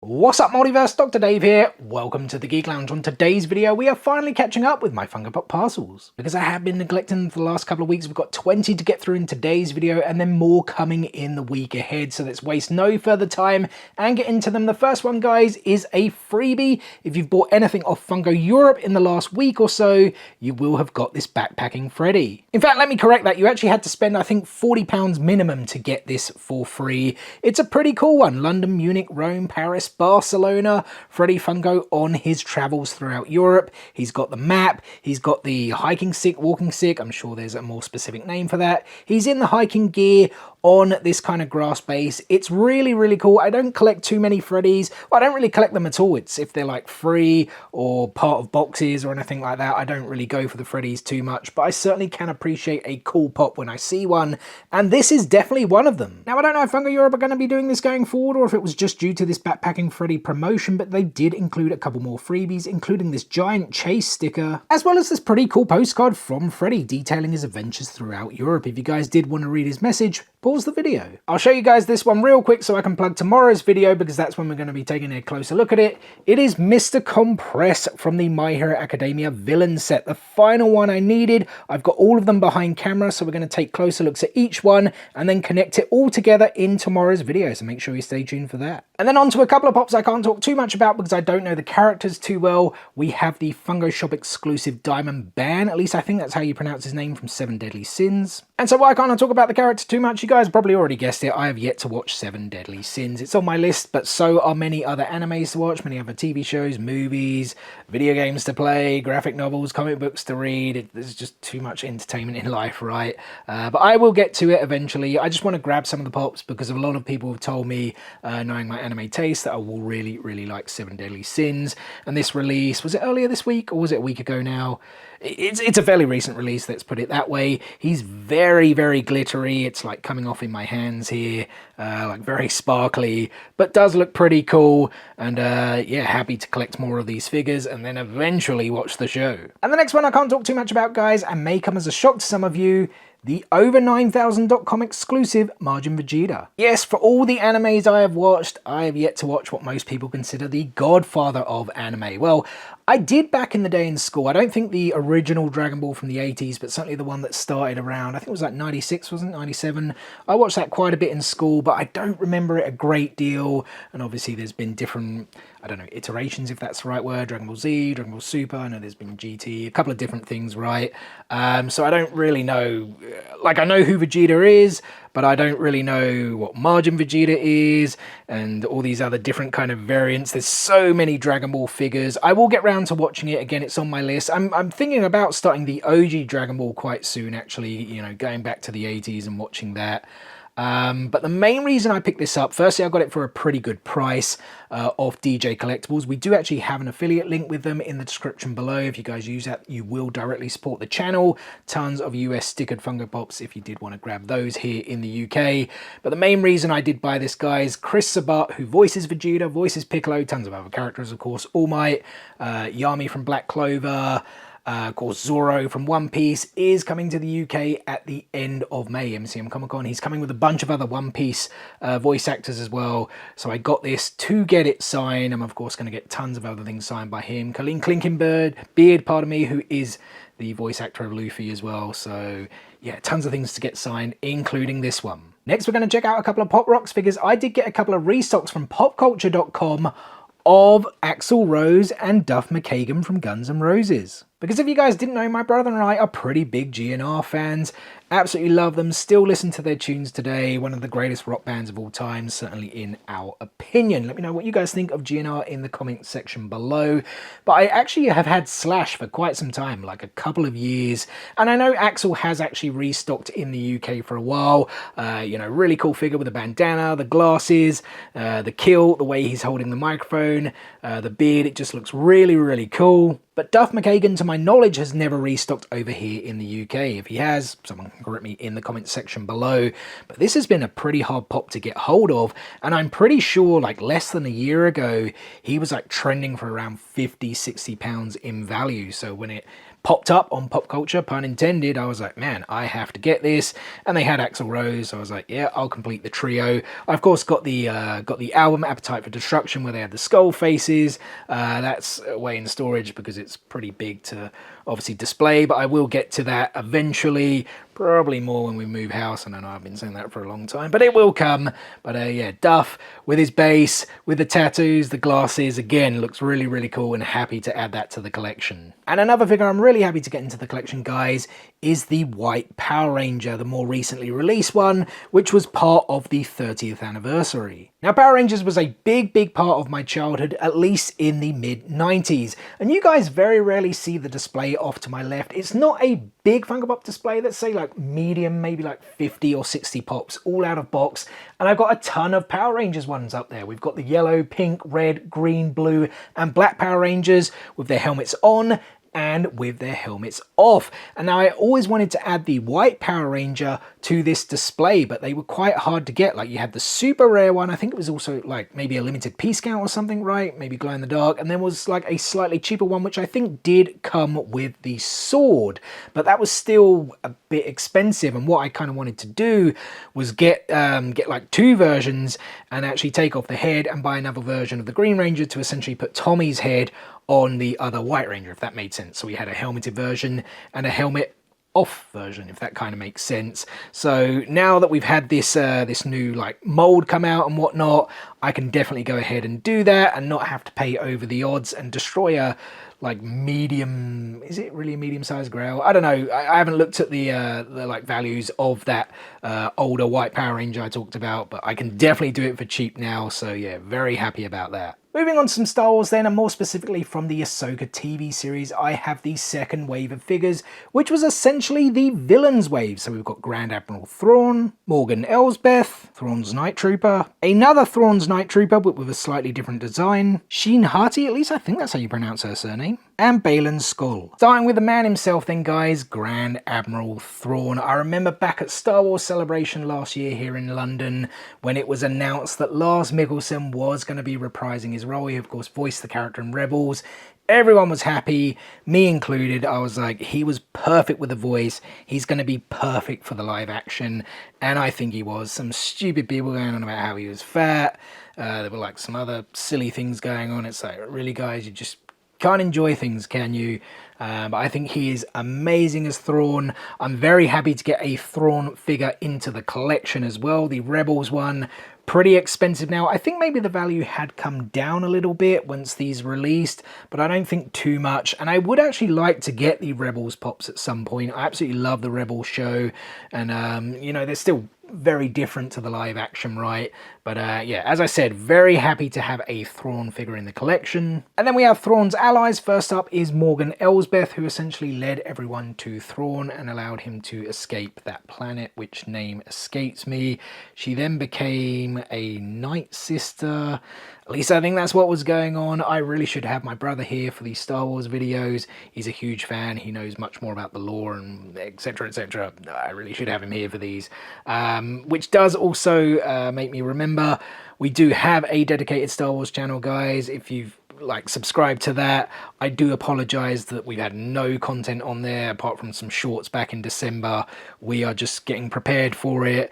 What's up, Multiverse? Dr. Dave here. Welcome to the Geek Lounge. On today's video, we are finally catching up with my Funko Pop parcels. Because I have been neglecting them for the last couple of weeks, we've got 20 to get through in today's video and then more coming in the week ahead. So let's waste no further time and get into them. The first one, guys, is a freebie. If you've bought anything off Funko Europe in the last week or so, you will have got this backpacking Freddy. In fact, let me correct that. You actually had to spend, I think, £40 minimum to get this for free. It's a pretty cool one. London, Munich, Rome, Paris, Barcelona, Freddy Funko on his travels throughout Europe. He's got the map, he's got the hiking stick, walking stick, I'm sure there's a more specific name for that. He's in the hiking gear on this kind of grass base. It's really, really cool. I don't collect too many Freddys. Well, I don't really collect them at all. It's if they're like free or part of boxes or anything like that. I don't really go for the Freddys too much, but I certainly can appreciate a cool pop when I see one, and this is definitely one of them. Now, I don't know if Funko Europe are going to be doing this going forward or if it was just due to this backpacking Freddy promotion, but they did include a couple more freebies, including this giant chase sticker, as well as this pretty cool postcard from Freddy detailing his adventures throughout Europe. If you guys did want to read his message, pause the video. I'll show you guys this one real quick so I can plug tomorrow's video, because that's when we're going to be taking a closer look at it. It is Mr. Compress from the My Hero Academia villain set, the final one I needed. I've got all of them behind camera, so we're going to take closer looks at each one and then connect it all together in tomorrow's video, so make sure you stay tuned for that. And then on to a couple of pops I can't talk too much about because I don't know the characters too well. We have the Funko Shop exclusive Diamond Ban, at least I think that's how you pronounce his name, from 7 Deadly Sins. And so why can't I talk about the character too much? You guys probably already guessed it, I have yet to watch 7 Deadly Sins. It's on my list, but so are many other animes to watch, many other TV shows, movies, video games to play, graphic novels, comic books to read. There's just too much entertainment in life, right? But I will get to it eventually. I just want to grab some of the pops because a lot of people have told me, knowing my anime taste, that I will really, really like 7 Deadly Sins. And this release, was it earlier this week or was it a week ago now? It's a fairly recent release, let's put it that way. He's very, very glittery. It's like coming off in my hands here, like very sparkly, but does look pretty cool. And yeah, happy to collect more of these figures and then eventually watch the show. And the next one I can't talk too much about, guys, and may come as a shock to some of you. The over 9,000.com exclusive Majin Vegeta. Yes, for all the animes I have watched, I have yet to watch what most people consider the godfather of anime. Well, I did back in the day in school. I don't think the original Dragon Ball from the 80s, but certainly the one that started around, I think it was like 96, wasn't it? 97. I watched that quite a bit in school, but I don't remember it a great deal. And obviously there's been different, I don't know, iterations, if that's the right word. Dragon Ball Z, Dragon Ball Super, I know there's been GT, a couple of different things, right? So I don't really know, like I know who Vegeta is, but I don't really know what Majin Vegeta is and all these other different kind of variants. There's so many Dragon Ball figures. I will get round to watching it again. It's on my list. I'm thinking about starting the OG Dragon Ball quite soon, actually, you know, going back to the 80s and watching that. But the main reason I picked this up, firstly, I got it for a pretty good price off DJ Collectibles. We do actually have an affiliate link with them in the description below. If you guys use that, you will directly support the channel. Tons of US stickered Funko Pops if you did want to grab those here in the UK. But the main reason I did buy this, guys, Chris Sabat, who voices Vegeta, voices Piccolo, tons of other characters, of course, All Might, Yami from Black Clover, of course, Zoro from One Piece is coming to the UK at the end of May, MCM Comic Con. He's coming with a bunch of other One Piece voice actors as well. So I got this to get it signed. I'm, of course, going to get tons of other things signed by him. Colleen Beard, pardon me, who is the voice actor of Luffy as well. So, yeah, tons of things to get signed, including this one. Next, we're going to check out a couple of Pop Rocks figures. I did get a couple of restocks from popculture.com of Axl Rose and Duff McKagan from Guns N' Roses. Because if you guys didn't know, my brother and I are pretty big GNR fans. Absolutely love them. Still listen to their tunes today. One of the greatest rock bands of all time, certainly in our opinion. Let me know what you guys think of GNR in the comment section below. But I actually have had Slash for quite some time, like a couple of years. And I know Axl has actually restocked in the UK for a while. You know, really cool figure with a bandana, the glasses, the kilt, the way he's holding the microphone, the beard. It just looks really, really cool. But Duff McKagan, to my knowledge, has never restocked over here in the UK. If he has, someone can correct me in the comment section below. But this has been a pretty hard pop to get hold of. And I'm pretty sure, like, less than a year ago, he was, like, trending for around £50, £60 in value. So when it popped up on pop culture, pun intended, I was like, man, I have to get this. And they had Axl Rose, so I was like, yeah, I'll complete the trio. I of course got the album Appetite for Destruction, where they had the skull faces. That's away in storage because it's pretty big to obviously display, but I will get to that eventually. Probably more when we move house, and I know I've been saying that for a long time, but it will come. But yeah, Duff with his bass, with the tattoos, the glasses, again, looks really, really cool, and happy to add that to the collection. And another figure I'm really happy to get into the collection, guys, is the White Power Ranger, the more recently released one, which was part of the 30th anniversary. Now, Power Rangers was a big, big part of my childhood, at least in the mid-90s. And you guys very rarely see the display off to my left. It's not a big Funko Pop display, let's say like medium, maybe like 50 or 60 pops, all out of box. And I've got a ton of Power Rangers ones up there. We've got the yellow, pink, red, green, blue, and black Power Rangers with their helmets on and with their helmets off. And now I always wanted to add the White Power Ranger to this display, but they were quite hard to get. Like, you had the super rare one, I think it was also like maybe a limited piece count or something, right? Maybe glow in the dark. And there was like a slightly cheaper one, which I think did come with the sword, but that was still a bit expensive. And what I kind of wanted to do was get like two versions and actually take off the head and buy another version of the Green Ranger to essentially put Tommy's head on the other White Ranger, if that made sense. So we had a helmeted version and a helmet off version, if that kind of makes sense. So now that we've had this this new like mold come out and whatnot, I can definitely go ahead and do that and not have to pay over the odds and destroy a like medium, is it really a medium-sized Grail? I don't know. I haven't looked at the like values of that older White Power Ranger I talked about, but I can definitely do it for cheap now. So yeah, very happy about that. Moving on to some Star Wars then, and more specifically from the Ahsoka TV series, I have the second wave of figures, which was essentially the villains wave. So we've got Grand Admiral Thrawn, Morgan Elsbeth, Thrawn's Night Trooper, another Thrawn's Night Trooper but with a slightly different design, Sheen Hati, at least I think that's how you pronounce her surname, and Balin's Skull. Starting with the man himself then, guys, Grand Admiral Thrawn. I remember back at Star Wars Celebration last year here in London when it was announced that Lars Mikkelsen was going to be reprising his role. He of course voiced the character in Rebels. Everyone was happy, me included. I was like, he was perfect with the voice. He's going to be perfect for the live action. And I think he was. Some stupid people going on about how he was fat. There were like some other silly things going on. It's like, really guys, you just can't enjoy things, can you? But I think he is amazing as Thrawn. I'm very happy to get a Thrawn figure into the collection as well. The Rebels one, pretty expensive now. I think maybe the value had come down a little bit once these released, but I don't think too much. And I would actually like to get the Rebels Pops at some point. I absolutely love the Rebels show. And, you know, they're still very different to the live action, right? But yeah, as I said, very happy to have a Thrawn figure in the collection. And then we have Thrawn's allies. First up is Morgan Elsbeth, who essentially led everyone to Thrawn and allowed him to escape that planet, which name escapes me. She then became a Night Sister. At least I think that's what was going on. I really should have my brother here for these Star Wars videos. He's a huge fan. He knows much more about the lore and etc, etc. I really should have him here for these. Which does also make me remember, we do have a dedicated Star Wars channel, guys. If you've like subscribe to that, I do apologize that we've had no content on there apart from some shorts back in December. We are just getting prepared for it.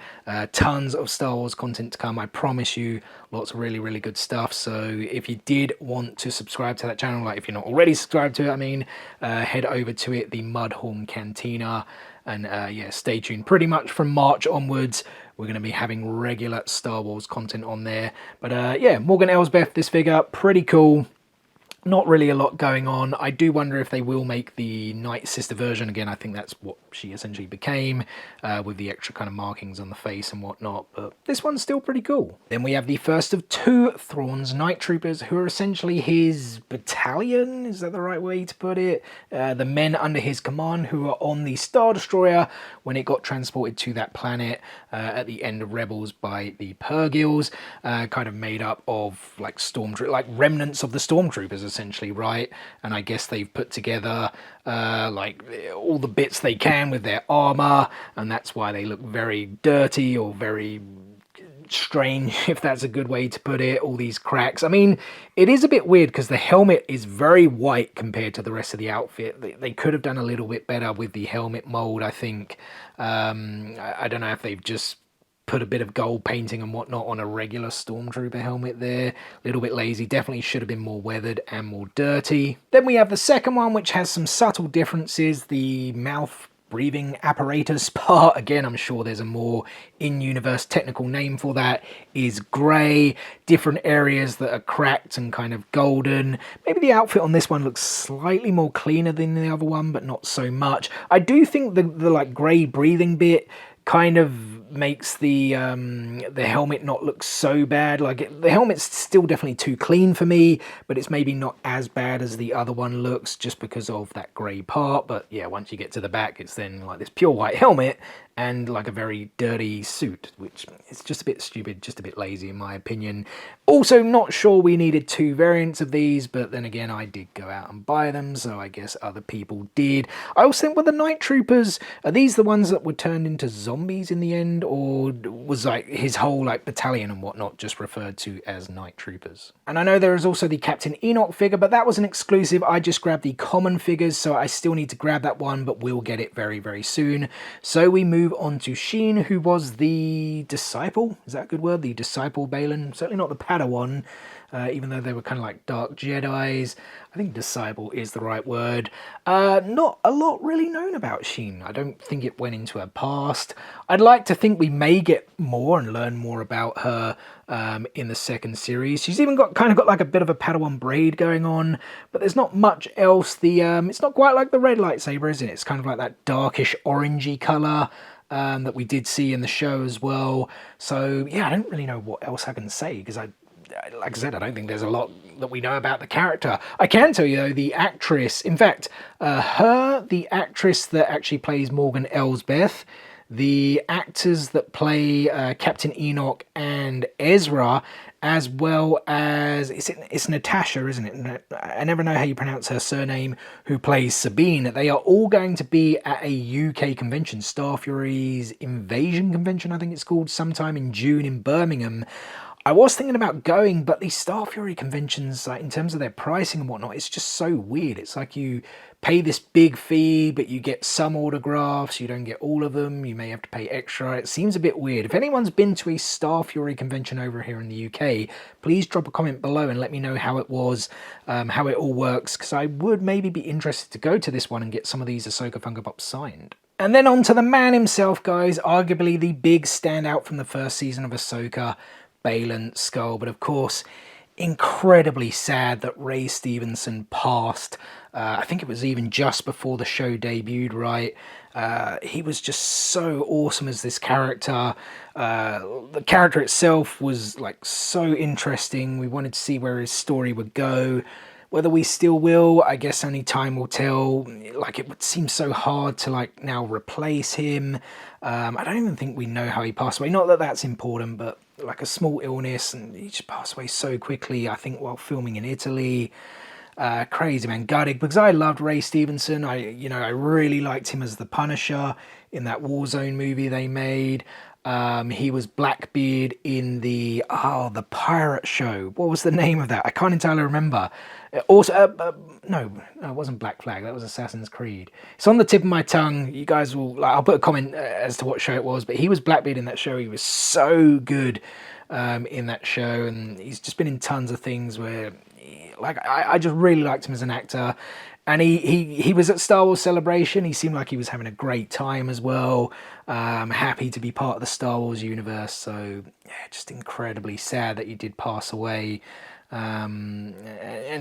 Tons of Star Wars content to come, I promise you. Lots of really, really good stuff. So if you did want to subscribe to that channel, like if you're not already subscribed to it, I mean, head over to it, the Mudhorn Cantina. And yeah, stay tuned. Pretty much from March onwards, we're going to be having regular Star Wars content on there. But yeah, Morgan Elsbeth, this figure, pretty cool. Not really a lot going on. I do wonder if they will make the Night Sister version. Again, I think that's what she essentially became, with the extra kind of markings on the face and whatnot. But this one's still pretty cool. Then we have the first of two Thrawn's Night Troopers, who are essentially his battalion. Is that the right way to put it? The men under his command who are on the Star Destroyer when it got transported to that planet at the end of Rebels by the Purgils, kind of made up of like like remnants of the Stormtroopers, essentially, right? And I guess they've put together like all the bits they can with their armor, and that's why they look very dirty or very strange, if that's a good way to put it, all these cracks. I mean, it is a bit weird because the helmet is very white compared to the rest of the outfit. They could have done a little bit better with the helmet mold, I think. I don't know if they've just put a bit of gold painting and whatnot on a regular stormtrooper helmet there. A little bit lazy. Definitely should have been more weathered and more dirty. Then we have the second one, which has some subtle differences. The mouth breathing apparatus part, again, I'm sure there's a more in-universe technical name for that, is grey. Different areas that are cracked and kind of golden. Maybe the outfit on this one looks slightly more cleaner than the other one, but not so much. I do think the like grey breathing bit kind of makes the helmet not look so bad. Like the helmet's still definitely too clean for me, but it's maybe not as bad as the other one looks just because of that grey part. But yeah, once you get to the back, it's then like this pure white helmet and like a very dirty suit, which is just a bit stupid, just a bit lazy in my opinion. Also, not sure we needed 2 variants of these, but then again, I did go out and buy them, so I guess other people did. I also think with the Night Troopers, are these the ones that were turned into zombies in the end, or was like his whole like battalion and whatnot just referred to as Night Troopers? And I know there is also the Captain Enoch figure, but that was an exclusive. I just grabbed the common figures, so I still need to grab that one, but we'll get it very, very soon. So we move on to Sheen, who was the disciple. Is that a good word? The disciple Balin. Certainly not the Padawan, even though they were kind of like dark Jedis. I think disciple is the right word. Not a lot really known about Sheen. I don't think it went into her past. I'd like to think we may get more and learn more about her in the second series. She's even got like a bit of a Padawan braid going on, but there's not much else. It's not quite like the red lightsaber, is it? It's kind of like that darkish orangey colour that we did see in the show as well. So yeah, I don't really know what else I can say because like I said, I don't think there's a lot that we know about the character. I can tell you though, the actress, in fact, the actress that actually plays Morgan Elsbeth, the actors that play Captain Enoch and Ezra, as well as it's Natasha, isn't it? I never know how you pronounce her surname, who plays Sabine. They are all going to be at a UK convention, Star Fury's Invasion Convention, I think it's called, sometime in June in Birmingham. I was thinking about going, but these Star Fury conventions, like in terms of their pricing and whatnot, it's just so weird. It's like you pay this big fee, but you get some autographs, you don't get all of them, you may have to pay extra. It seems a bit weird. If anyone's been to a Star Fury convention over here in the UK, please drop a comment below and let me know how it was, how it all works, because I would maybe be interested to go to this one and get some of these Ahsoka Funko Pops signed. And then on to the man himself, guys, arguably the big standout from the first season of Ahsoka, Baylan Skoll. But of course, incredibly sad that Ray Stevenson passed. I think it was even just before the show debuted, right? He was just so awesome as this character. The character itself was like so interesting. We wanted to see where his story would go. Whether we still will, I guess only time will tell. Like, it would seem so hard to like now replace him. I don't even think we know how he passed away. Not that that's important, but like a small illness, and he just passed away so quickly, I think, while filming in Italy. Crazy, man. Gutted, because I loved Ray Stevenson. I really liked him as the Punisher in that Warzone movie they made. He was Blackbeard in the pirate show. What was the name of that? I can't entirely remember. Also, no, it wasn't Black Flag. That was Assassin's Creed. It's on the tip of my tongue. You guys will, I'll put a comment as to what show it was, but he was Blackbeard in that show. He was so good in that show, and he's just been in tons of things where, I just really liked him as an actor. And he was at Star Wars Celebration. He seemed like he was having a great time as well. Happy to be part of the Star Wars universe. So, yeah, just incredibly sad that he did pass away. And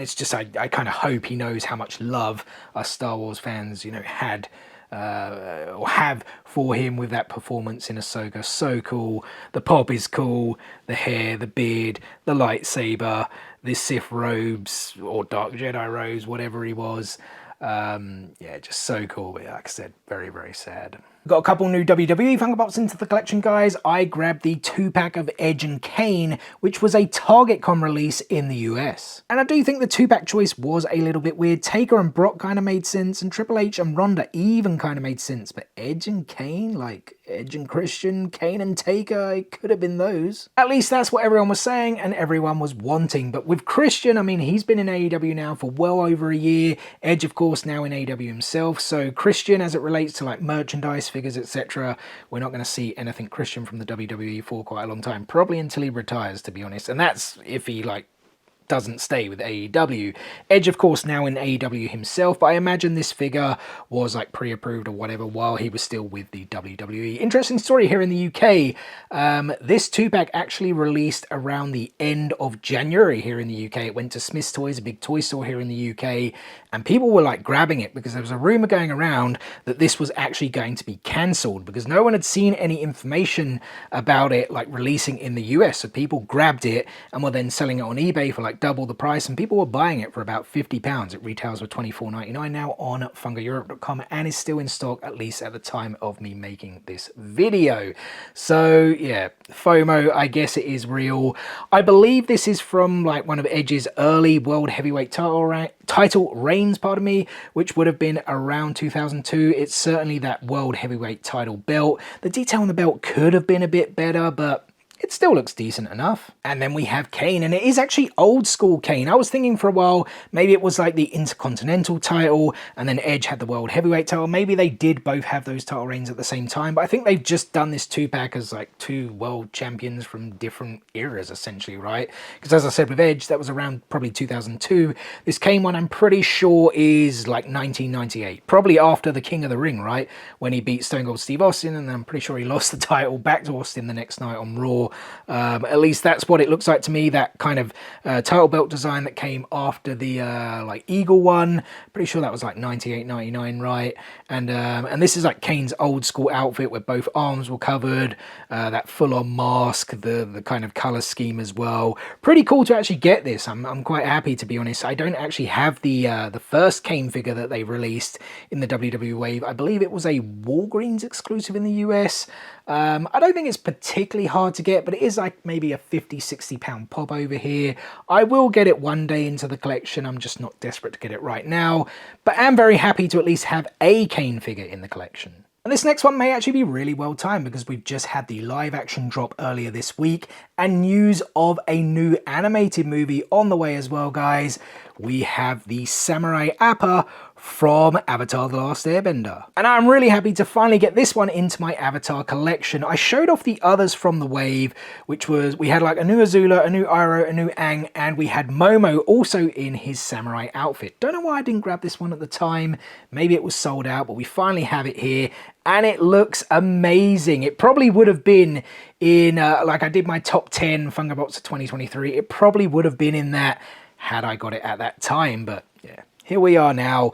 it's just, I kind of hope he knows how much love us Star Wars fans, had or have for him with that performance in Ahsoka. So cool. The pop is cool. The hair, the beard, the lightsaber, the Sith robes or Dark Jedi robes, whatever he was. Yeah, just so cool. But like I said, very, very sad. Got a couple new WWE Funko Pops into the collection, guys. I grabbed the 2-pack of Edge and Kane, which was a TargetCon release in the US. And I do think the 2-pack choice was a little bit weird. Taker and Brock kind of made sense, and Triple H and Ronda even kind of made sense, but Edge and Kane, like Edge and Christian, Kane and Taker, it could have been those. At least that's what everyone was saying and everyone was wanting. But with Christian, I mean, he's been in AEW now for well over a year. Edge, of course, now in AEW himself. So Christian, as it relates to like merchandise, figures, etc., we're not going to see anything Christian from the WWE for quite a long time. Probably until he retires, to be honest. And that's if he like doesn't stay with AEW. Edge, of course, now in AEW himself, but I imagine this figure was like pre-approved or whatever while he was still with the WWE. Interesting story here in the UK. This 2-pack actually released around the end of January here in the UK. It went to Smith's Toys, a big toy store here in the UK, and people were like grabbing it because there was a rumor going around that this was actually going to be cancelled because no one had seen any information about it like releasing in the US. So people grabbed it and were then selling it on eBay for like double the price, and people were buying it for about £50. It retails for $24.99 now on funkoeurope.com and is still in stock, at least at the time of me making this video. So yeah, FOMO, I guess it is real. I believe this is from like one of Edge's early World Heavyweight title reigns, pardon me, which would have been around 2002. It's certainly that World Heavyweight title belt. The detail on the belt could have been a bit better, but it still looks decent enough. And then we have Kane, and it is actually old school Kane. I was thinking for a while, maybe it was like the Intercontinental title, and then Edge had the World Heavyweight title. Maybe they did both have those title reigns at the same time, but I think they've just done this 2-pack as like two world champions from different eras, essentially, right? Because as I said with Edge, that was around probably 2002. This Kane one, I'm pretty sure, is like 1998. Probably after the King of the Ring, right? When he beat Stone Cold Steve Austin, and I'm pretty sure he lost the title back to Austin the next night on Raw. At least that's what it looks like to me, that kind of title belt design that came after the like Eagle one. Pretty sure that was like 98, 99, right? And this is like Kane's old school outfit where both arms were covered, that full-on mask, the kind of color scheme as well. Pretty cool to actually get this. I'm quite happy, to be honest. I don't actually have the first Kane figure that they released in the WWE wave. I believe it was a Walgreens exclusive in the US. I don't think it's particularly hard to get, but it is like maybe a 50-60 pound pop over here. I will get it one day into the collection. I'm just not desperate to get it right now, but I'm very happy to at least have a Kane figure in the collection. And this next one may actually be really well timed because we've just had the live action drop earlier this week and news of a new animated movie on the way as well, guys. We have the Samurai Appa from Avatar: The Last Airbender. And I'm really happy to finally get this one into my Avatar collection. I showed off the others from the wave, which was, we had like a new Azula, a new Iroh, a new Aang, and we had Momo also in his samurai outfit. Don't know why I didn't grab this one at the time. Maybe it was sold out, but we finally have it here. And it looks amazing. It probably would have been in, like I did my top 10 Funko Pops of 2023. It probably would have been in that had I got it at that time. But yeah, here we are now.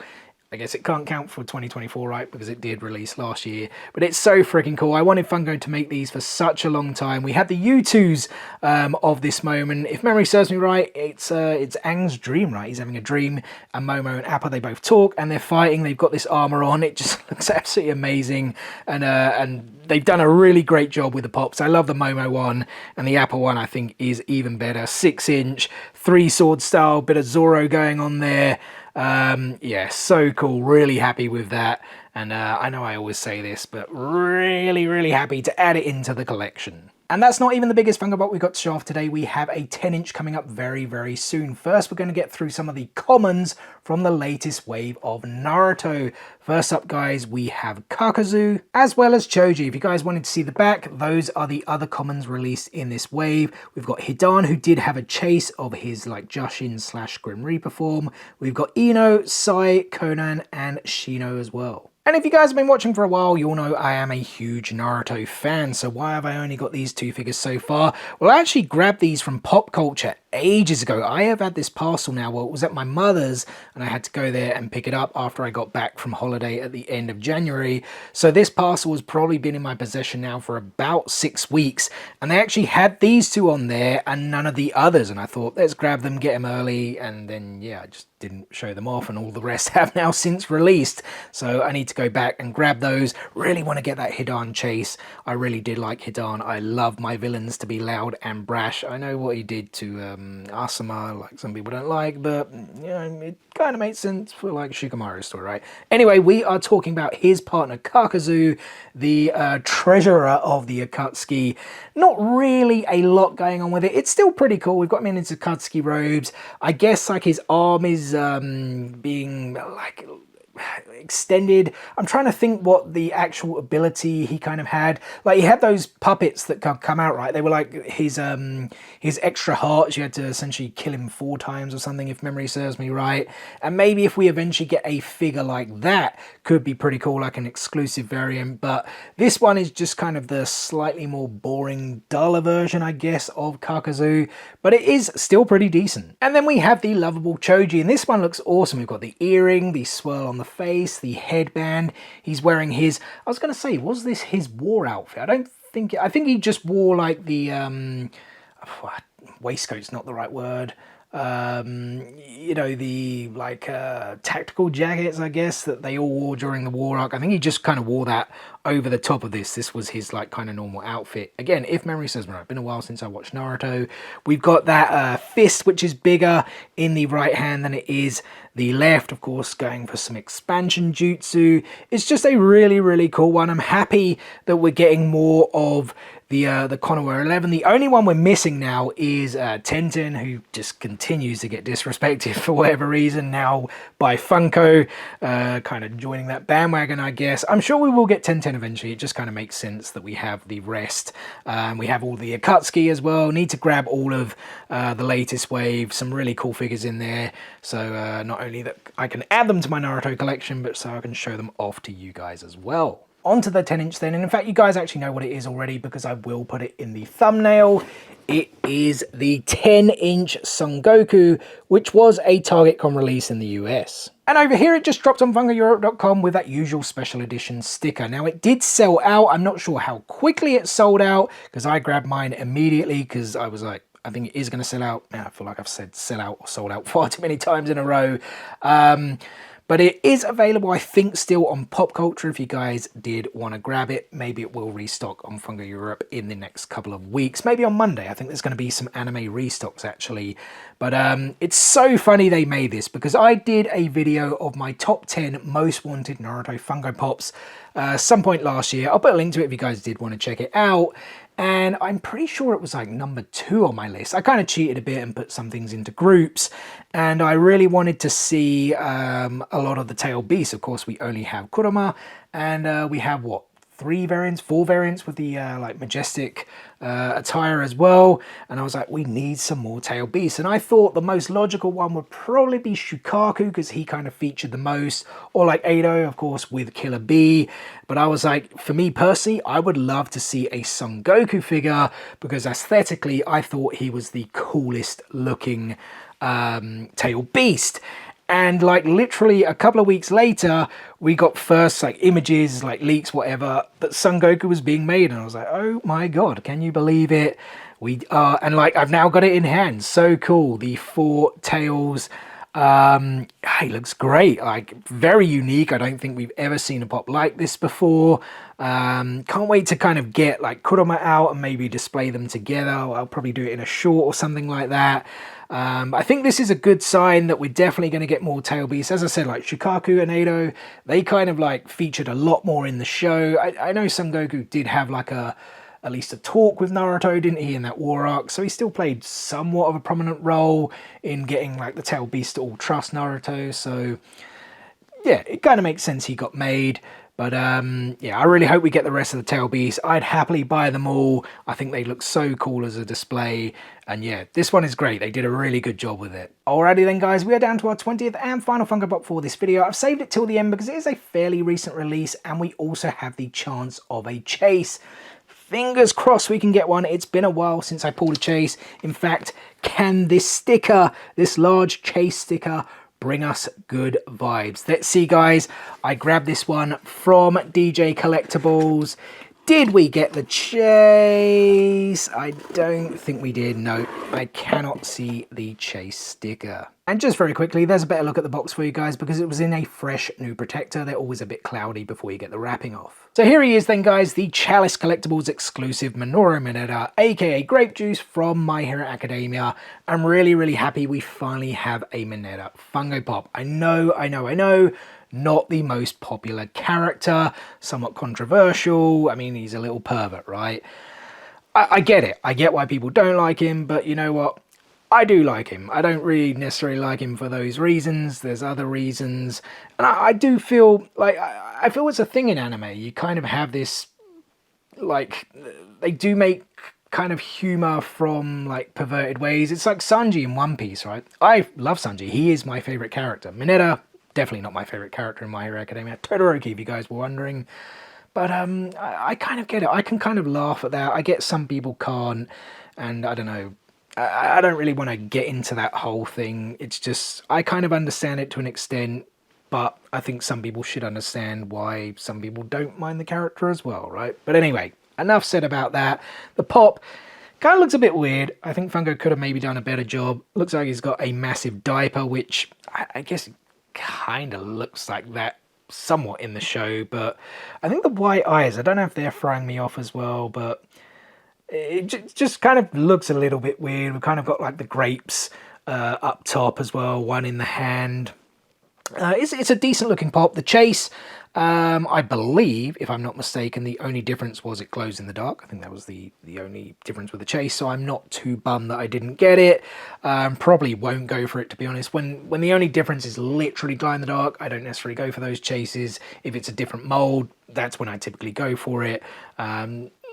I guess it can't count for 2024, right? Because it did release last year. But it's so freaking cool. I wanted Funko to make these for such a long time. We had the U2s of this moment. If memory serves me right, it's Aang's dream, right? He's having a dream. And Momo and Appa, they both talk and they're fighting. They've got this armor on. It just looks absolutely amazing. And they've done a really great job with the pops. I love the Momo one. And the Appa one, I think, is even better. 6-inch, 3-sword style, bit of Zorro going on there. Yeah, so cool. Really happy with that. And I know I always say this, but really happy to add it into the collection. And that's not even the biggest Funko Pop we got to show off today. We have a 10-inch coming up very soon. First, we're going to get through some of the commons from the latest wave of Naruto. First up, guys, we have Kakazu, as well as Choji. If you guys wanted to see the back, those are the other commons released in this wave. We've got Hidan, who did have a chase of his like Jushin / Grim Reaper form. We've got Ino, Sai, Conan, and Shino as well. And if you guys have been watching for a while, you'll know I am a huge Naruto fan, so why have I only got these two figures so far? Well, I actually grabbed these from Pop Culture ages ago. I have had this parcel now. Well, it was at my mother's and I had to go there and pick it up after I got back from holiday at the end of January. So this parcel has probably been in my possession now for about 6 weeks, and they actually had these two on there and none of the others, and I thought, let's grab them, get them early, and then yeah, I just didn't show them off, and all the rest have now since released. So I need to go back and grab those. Really want to get that Hidan chase. I really did like Hidan. I love my villains to be loud and brash. I know what he did to Asuma, like some people don't like, but you know, it kind of makes sense for like Shikamaru's story, right? Anyway, we are talking about his partner Kakazu, the treasurer of the Akatsuki. Not really a lot going on with it. It's still pretty cool. We've got him in his Akatsuki robes. I guess like his arm is being like extended. I'm trying to think what the actual ability he kind of had. Like he had those puppets that come out, right? They were like his extra hearts. You had to essentially kill him 4 times or something, if memory serves me right. And maybe if we eventually get a figure like that, could be pretty cool, like an exclusive variant. But this one is just kind of the slightly more boring, duller version, I guess, of Kakazu, but it is still pretty decent. And then we have the lovable Choji, and this one looks awesome. We've got the earring, the swirl on the face, the headband. He's wearing his, I was going to say, was this his war outfit? I think he just wore like the waistcoat's not the right word. You know, the like tactical jackets, I guess, that they all wore during the war arc. I think he just kind of wore that over the top of this. This was his like kind of normal outfit. Again, if memory serves me right, been a while since I watched Naruto. We've got that fist, which is bigger in the right hand than it is the left, of course, going for some expansion jutsu. It's just a really, really cool one. I'm happy that we're getting more of the Konoha 11. The only one we're missing now is Tenten, who just continues to get disrespected for whatever reason now by Funko, kind of joining that bandwagon, I guess. I'm sure we will get Tenten eventually. It just kind of makes sense that we have the rest. We have all the Akatsuki as well. Need to grab all of the latest wave. Some really cool figures in there. So not only that I can add them to my Naruto collection, but so I can show them off to you guys as well. Onto the 10-inch then, and in fact you guys actually know what it is already because I will put it in the thumbnail. It is the 10-inch Son Goku, which was a TargetCon release in the US. And over here it just dropped on FunkoEurope.com with that usual special edition sticker. Now it did sell out. I'm not sure how quickly it sold out because I grabbed mine immediately because I was like, I think it is going to sell out. Now I feel like I've said sell out or sold out far too many times in a row. But it is available, I think, still on Pop Culture if you guys did want to grab it. Maybe it will restock on Funko Europe in the next couple of weeks. Maybe on Monday. I think there's going to be some anime restocks, actually. But it's so funny they made this because I did a video of my top 10 most wanted Naruto Funko Pops some point last year. I'll put a link to it if you guys did want to check it out. And I'm pretty sure it was like number 2 on my list. I kind of cheated a bit and put some things into groups. And I really wanted to see a lot of the tail beasts. Of course, we only have Kurama. And we have, what, 4 variants with the like majestic attire as well. And I was like, we need some more tail beasts. And I thought the most logical one would probably be Shukaku because he kind of featured the most. Or like Ado, of course, with Killer Bee. But I was like, for me personally, I would love to see a Son Goku figure because aesthetically, I thought he was the coolest looking tail beast. And like literally a couple of weeks later, we got first like images, like leaks, whatever, that Son Goku was being made. And I was like, oh my God, can you believe it? We are, and like I've now got it in hand. So cool. The 4 tails. He looks great, like very unique. I don't think we've ever seen a pop like this before. Can't wait to kind of get like Kurama out and maybe display them together. I'll probably do it in a short or something like that. I think this is a good sign that we're definitely going to get more tail beasts. As I said, like Shukaku and Ado, they kind of like featured a lot more in the show. I know Son Goku did have like at least a talk with Naruto, didn't he, in that war arc? So he still played somewhat of a prominent role in getting like the tail beast to all trust Naruto. So yeah, it kind of makes sense he got made. But yeah, I really hope we get the rest of the tail beasts. I'd happily buy them all. I think they look so cool as a display. And yeah, this one is great. They did a really good job with it. Alrighty then guys, we are down to our 20th and final Funko Pop for this video. I've saved it till the end because it is a fairly recent release and we also have the chance of a chase. Fingers crossed we can get one. It's been a while since I pulled a chase. In fact, can this sticker, this large chase sticker, bring us good vibes? Let's see, guys. I grabbed this one from DJ Collectibles. Did we get the chase? I don't think we did. No, I cannot see the chase sticker. And just very quickly, there's a better look at the box for you guys because it was in a fresh new protector. They're always a bit cloudy before you get the wrapping off. So here he is then, guys, the Chalice Collectibles exclusive Minoru Manetta, aka Grape Juice from My Hero Academia. I'm really happy we finally have a Manetta Funko Pop. I know. Not the most popular character, somewhat controversial. I mean, he's a little pervert, right? I get it. I get why people don't like him, but you know what? I do like him. I don't really necessarily like him for those reasons. There's other reasons. And I do feel like, I feel it's a thing in anime. You kind of have this, like, they do make kind of humor from like perverted ways. It's like Sanji in One Piece, right? I love Sanji. He is my favorite character. Mineta, definitely not my favorite character in My Hero Academia. Todoroki, if you guys were wondering. But I kind of get it. I can kind of laugh at that. I get some people can't. And I don't know. I don't really want to get into that whole thing. It's just, I kind of understand it to an extent. But I think some people should understand why some people don't mind the character as well, right? But anyway, enough said about that. The pop kind of looks a bit weird. I think Funko could have maybe done a better job. Looks like he's got a massive diaper, which I guess kind of looks like that somewhat in the show, but I think the white eyes, I don't know if they're throwing me off as well, but it just kind of looks a little bit weird. We've kind of got like the grapes up top as well, one in the hand. It's a decent looking pop. The chase, I believe, if I'm not mistaken, the only difference was it glows in the dark. I think that was the only difference with the chase, so I'm not too bummed that I didn't get it. Probably won't go for it, to be honest. When the only difference is literally glow in the dark, I don't necessarily go for those chases. If it's a different mold, that's when I typically go for it.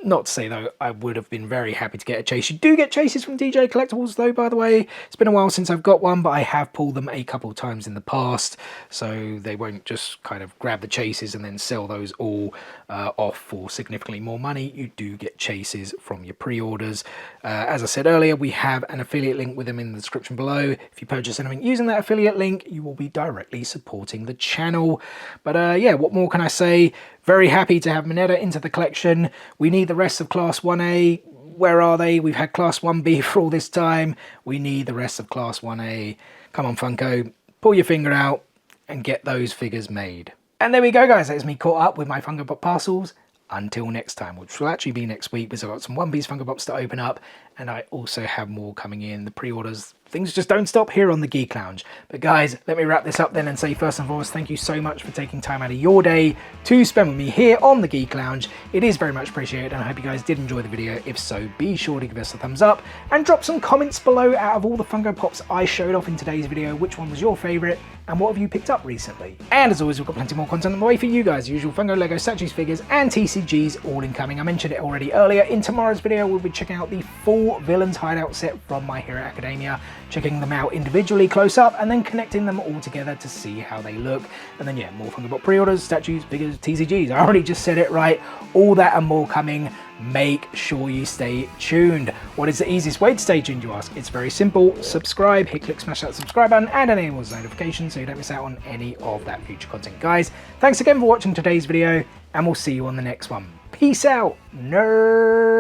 Not to say, though, I would have been very happy to get a chase. You do get chases from DJ Collectibles, though, by the way. It's been a while since I've got one, but I have pulled them a couple of times in the past. So they won't just kind of grab the chases and then sell those all off for significantly more money. You do get chases from your pre-orders. As I said earlier, we have an affiliate link with them in the description below. If you purchase anything using that affiliate link, you will be directly supporting the channel. But yeah, what more can I say? Very happy to have Manetta into the collection. We need the rest of Class 1A. Where are they? We've had Class 1B for all this time. We need the rest of Class 1A. Come on, Funko. Pull your finger out and get those figures made. And there we go, guys. That's me caught up with my Funko Pop parcels. Until next time, which will actually be next week, because I've got some One Piece Funko Pops to open up, and I also have more coming in. The pre-orders, things just don't stop here on the Geek Lounge. But guys, let me wrap this up then and say first and foremost, thank you so much for taking time out of your day to spend with me here on the Geek Lounge. It is very much appreciated, and I hope you guys did enjoy the video. If so, be sure to give us a thumbs up and drop some comments below. Out of all the Funko Pops I showed off in today's video, which one was your favourite and what have you picked up recently? And as always, we've got plenty more content on the way for you guys. Usual Funko, Lego, statues, figures and TCGs all incoming. I mentioned it already earlier. In tomorrow's video, we'll be checking out the full Villains Hideout set from My Hero Academia, checking them out individually close up and then connecting them all together to see how they look. And then yeah, more Funko Pop pre-orders, statues, figures, TCGs. I already just said it right. All that and more coming. Make sure you stay tuned. What is the easiest way to stay tuned, you ask? It's very simple. Subscribe, hit click, smash that subscribe button and enable those notifications so you don't miss out on any of that future content. Guys, thanks again for watching today's video and we'll see you on the next one. Peace out, nerds.